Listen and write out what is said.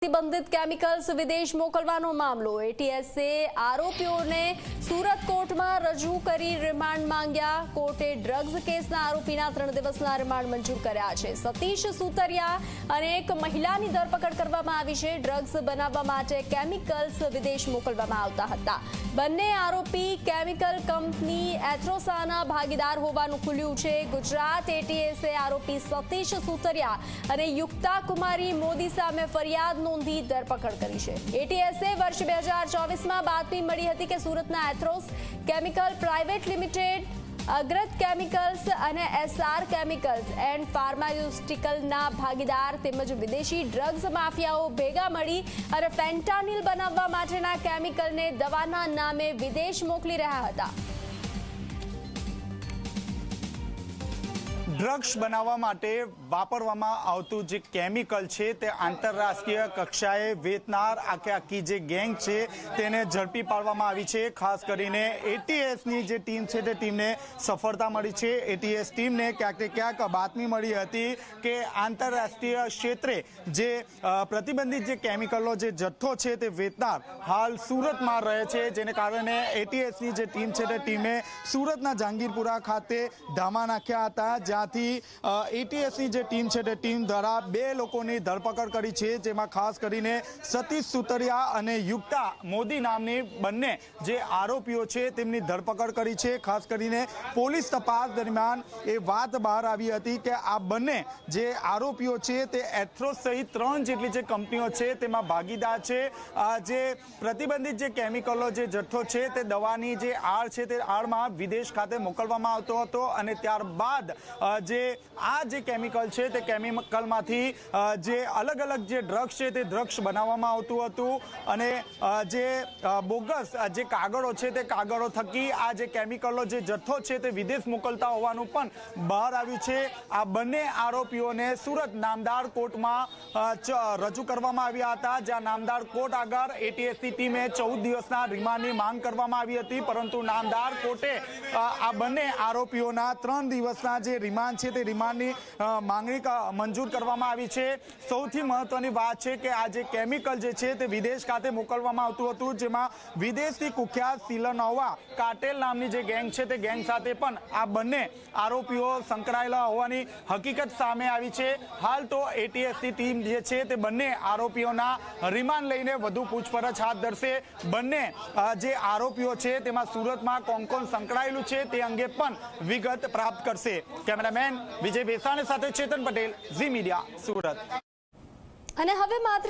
પ્રતિબંધિત કેમિકલ્સ વિદેશ મોકલવાનો મામલો એટીએસે આરોપીઓને સુરત કોર્ટમાં રજૂ કરી રિમાન્ડ માંગ્યા। કોર્ટે ડ્રગ્સ કેસના આરોપીના 3 દિવસના રિમાન્ડ મંજૂર કર્યા છે। સતીશ સુતરિયા અને એક મહિલાની ધરપકડ કરવામાં આવી છે। ડ્રગ્સ બનાવવા માટે કેમિકલ્સ વિદેશ મોકલવામાં આવતા હતા। બંને આરોપી કેમિકલ કંપની એથ્રોસાના ભાગીદાર હોવાનું ખુલ્યું છે। ગુજરાત એટીએસે આરોપી સતીશ સુતરિયા અને યુક્તા કુમારી મોદી સામે ફરિયાદ નોંધી ધરપકડ કરી છે। એટીએસે વર્ષ 2024માં બાતમી મળી હતી કે સુરતના એથ્રોસ કેમિકલ પ્રાઇવેટ લિમિટેડ, અગ્રત કેમિકલ્સ અને એસઆર કેમિકલ્સ એન્ડ ફાર્માસ્યુટિકલના ભાગીદાર તેમજ વિદેશી ડ્રગ્સ માફિયાઓ ભેગા મળી અને ફેન્ટાનિલ બનાવવા માટેના કેમિકલને દવાના નામે વિદેશ મોકલી રહ્યા હતા। ડ્રગ્સ બનાવવા માટે વાપરવામાં આવતું જે કેમિકલ છે તે આંતરરાષ્ટ્રીય કક્ષાએ વેચનાર આખી જે ગેંગ છે તેને ઝડપી પાડવામાં આવી છે। ખાસ કરીને એટીએસની જે ટીમ છે તે ટીમને સફળતા મળી છે। એટીએસ ટીમને ક્યાંક બાતમી મળી હતી કે આંતરરાષ્ટ્રીય ક્ષેત્રે જે પ્રતિબંધિત જે કેમિકલનો જે જથ્થો છે તે વેચનાર હાલ સુરતમાં રહે છે, જેને કારણે એટીએસની જે ટીમ છે તે ટીમે સુરતના જહાંગીરપુરા ખાતે ધામા નાખ્યા હતા, જ્યાંથી એટીએસની જે ટીમ છે તે ટીમ દ્વારા 2 લોકોની ધરપકડ કરી છે, જેમાં ખાસ કરીને સતીશ સુતરિયા અને યુક્તા મોદી નામની બંને જે આરોપીઓ છે તેમની ધરપકડ કરી છે। ખાસ કરીને પોલીસ તપાસ દરમિયાન એ વાત બહાર આવી હતી કે આ બંને જે આરોપીઓ છે તે એથ્રોસ સહિત 3 જેટલી જે કંપનીઓ છે તેમાં ભાગીદાર છે। જે પ્રતિબંધિત જે કેમિકલનો જે જથ્થો છે તે દવાની જે આડ છે તે આડમાં વિદેશ ખાતે મોકલવામાં આવતો હતો અને ત્યારબાદ જે કેમિકલ છે તે કેમિકલમાંથી જે અલગ જે ડ્રગ્સ છે તે ડ્રગ્સ બનાવવામાં આવતું હતું અને જે બોગસ જે કાગળો છે તે કાગળો થકી આ જે કેમિકલનો જે જથ્થો છે તે વિદેશ મોકલતા હોવાનું પણ બહાર આવ્યું છે। આ બંને આરોપીઓને સુરત નામદાર કોર્ટમાં રજૂ કરવામાં આવ્યા હતા, જ્યાં નામદાર કોર્ટ આગળ એટીએસની ટીમે 14 દિવસના રિમાન્ડની માંગ કરવામાં આવી હતી, પરંતુ નામદાર કોર્ટે આ બંને આરોપીઓના 3 દિવસના જે રિમાન્ડ છે તે રિમાન્ડની માંગણી મંજૂર કરવામાં આવી છે। સૌથી મહત્વની વાત છે કે આ જે કેમિકલ જે છે તે વિદેશ ખાતે મોકલવામાં આવતું હતું, જેમાં વિદેશથી કુખ્યાત સિલનોવા કાર્ટેલ નામની જે ગેંગ છે તે ગેંગ સાથે પણ આ બંને આરોપીઓ સંકળાયેલા હોવાની હકીકત સામે આવી છે। હાલ તો એટીએસની ટીમ જે છે તે બંને આરોપીઓના રિમાન્ડ લઈને વધુ પૂછપરછ હાથ ધરશે। બંને જે આરોપીઓ છે તેમાં સુરતમાં કોણ સંકળાયેલું છે તે અંગે પણ વિગત પ્રાપ્ત કરશે। કેમેરામેન વિજય બેસાણી સાથે ચેતન પટેલ, ઝી મીડિયા, સુરત। અને હવે માત્ર